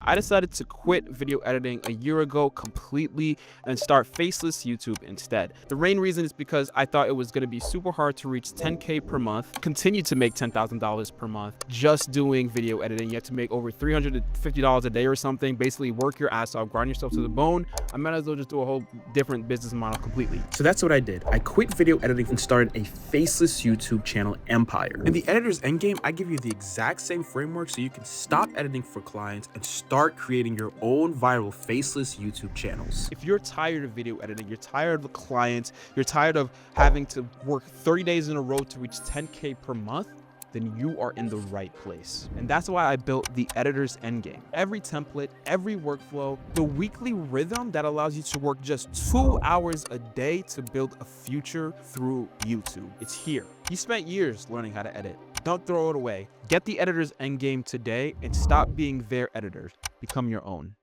I decided to quit video editing a year ago completely and start faceless YouTube instead. The main reason is because I thought it was going to be super hard to reach 10K per month, continue to make $10,000 per month just doing video editing. You have to make over $350 a day or something, basically work your ass off, grind yourself to the bone. I might as well just do a whole different business model completely. So that's what I did. I quit video editing and started a faceless YouTube channel empire. In the Editor's Endgame, I give you the exact same framework so you can stop editing for clients and start creating your own viral faceless YouTube channels. If you're tired of video editing, you're tired of the clients, you're tired of having to work 30 days in a row to reach 10K per month, then you are in the right place. And that's why I built the Editor's Endgame. Every template, every workflow, the weekly rhythm that allows you to work just 2 hours a day to build a future through YouTube. It's here. You spent years learning how to edit. Don't throw it away. Get the Editor's Endgame today and stop being their editors. Become your own.